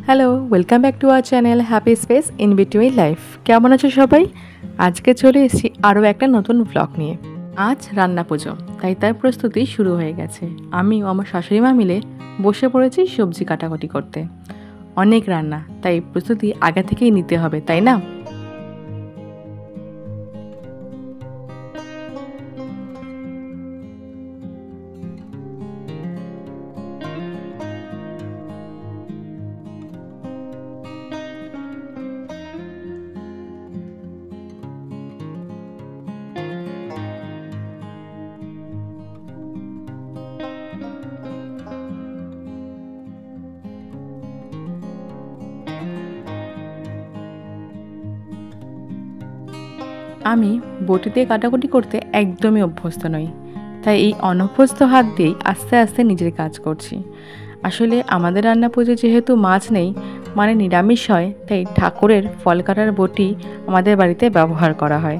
Hello, welcome back to our channel happy space in between life. কেমন আছো সবাই? আজকে চলে এসেছি আরও একটা নতুন ব্লগ নিয়ে। আজ রান্না পুজো, তাই তার প্রস্তুতি শুরু হয়ে গেছে। আমি ও আমার শাশুড়ি মা মিলে বসে পড়েছি সবজি কাটাকুটি করতে। অনেক রান্না, তাই প্রস্তুতি আগে থেকেই নিতে হবে, তাই না? আমি বটিতে কাটাকুটি করতে একদমই অভ্যস্ত নই, তাই এই অনভ্যস্ত হাত দিয়েই আস্তে আস্তে নিজের কাজ করছি। আসলে আমাদের রান্না পুজো যেহেতু মাছ নেই, মানে নিরামিষ হয়, তাই ঠাকুরের ফল কাটার বটি আমাদের বাড়িতে ব্যবহার করা হয়।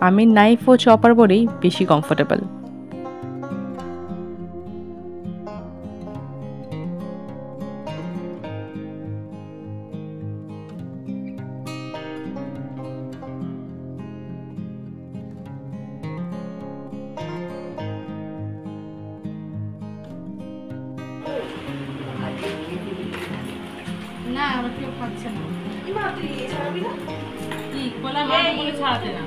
আমি নাইফ ও চপার বলেই বেশি কমফোর্টেবল। না, আমার কেউ খাচ্ছে না। কি বলা মা বলে ছাড়াতে না।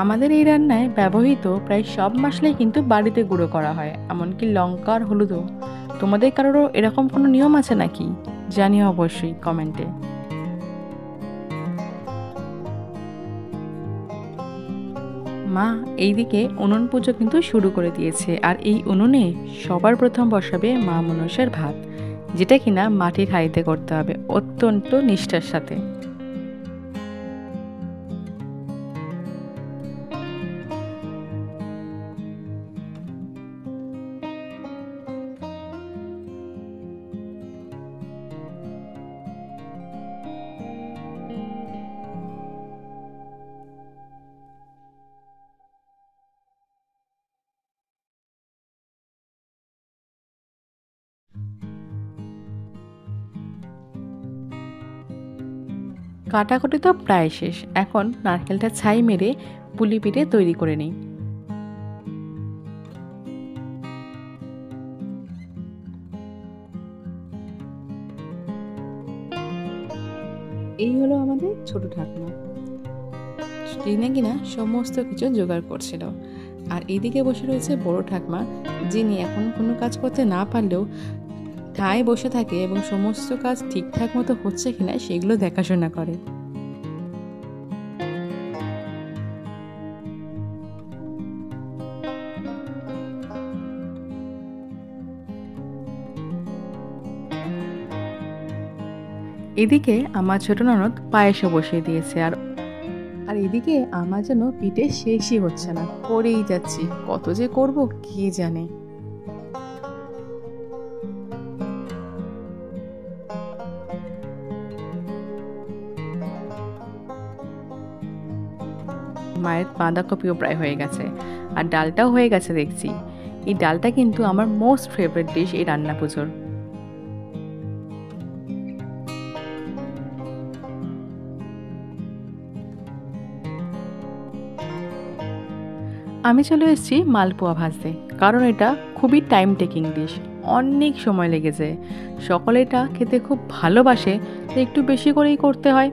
আমাদের এই রান্নায় ব্যবহৃত প্রায় সব মশলাই কিন্তু বাড়িতে গুঁড়ো করা হয়, এমনকি লঙ্কা আর হলুদও। তোমাদের কারোরও এরকম কোনো নিয়ম আছে নাকি? জানিও অবশ্যই কমেন্টে। মা এইদিকে উনুন পুজো কিন্তু শুরু করে দিয়েছে, আর এই উনুনে সবার প্রথম বসাবে মা মনসার ভাত, যেটা কিনা মাটির হাঁড়িতে করতে হবে অত্যন্ত নিষ্ঠার সাথে। কাটাকুটি তো প্রায় শেষ, এখন নারকেলটা ছাই মেরে পুলি পিঠে তৈরি করে নিই। এই হলো আমাদের ছোট ঠাকুমা, যিনি কিনা সমস্ত কিছু জোগাড় করছিল। আর এইদিকে বসে রয়েছে বড় ঠাকুমা, যিনি এখন কোনো কাজ করতে না পারলেও ঠায় বসে থাকে এবং সমস্ত কাজ ঠিকঠাক মতো হচ্ছে কিনা সেগুলো দেখাশোনা করে। এদিকে আমার ছোট ননদ পায়েসও বসিয়ে দিয়েছে, আর আর এদিকে আমার যেন পিঠে শেষই হচ্ছে না, করেই যাচ্ছি, কত যে করব কে জানে। মায়ের বাঁধাকপিও প্রায় হয়ে গেছে, আর ডালটাও হয়ে গেছে দেখছি। এই ডালটা কিন্তু আমার মোস্ট ফেভারিট ডিশ এই রান্না পুজোর। আমি চলে এসেছি মালপোয়া ভাজতে, কারণ এটা খুবই টাইম টেকিং ডিশ, অনেক সময় লেগে যায়। সকলে এটা খেতে খুব ভালোবাসে, তো একটু বেশি করেই করতে হয়।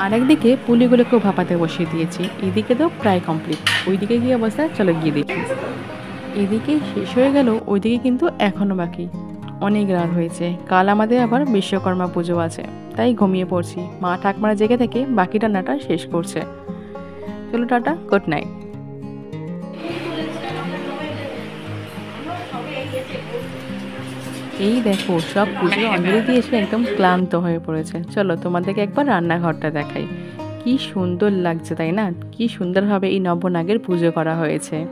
আর একদিকে পুলিগুলোকেও ভাপাতে বসিয়ে দিয়েছি। এদিকে তো প্রায় কমপ্লিট, ওইদিকে কি অবস্থা চলো গিয়ে দেখি। এদিকে শেষ হয়ে গেল, ওইদিকে কিন্তু এখনো বাকি। অনেক রাত হয়েছে, কাল আমাদের আবার বিশ্বকর্মা পুজো আছে, তাই ঘুমিয়ে পড়ছি। মা ঠাকমারা জেগে থেকে বাকি রান্নাটা শেষ করছে। চলো টাটা, গুড নাইট। এই দেখো সব পুজোর অঞ্জলি দিয়ে এসে একদম ক্লান্ত হয়ে পড়েছে। চলো তোমাদেরকে একবার রান্নাঘরটা দেখাই। কি সুন্দর লাগছে তাই না? কি সুন্দরভাবে এই নবনাগের পুজো করা হয়েছে।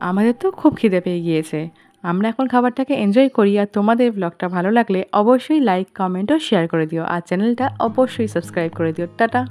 আমাদের তো খুব খিদে পেয়ে গিয়েছে। আমরা এখন খাবারটাকে এনজয় করি। আর তোমাদের ব্লগটা ভালো লাগলে অবশ্যই লাইক, কমেন্ট ও শেয়ার করে দিও। আর চ্যানেলটা অবশ্যই সাবস্ক্রাইব করে দিও। টাটা।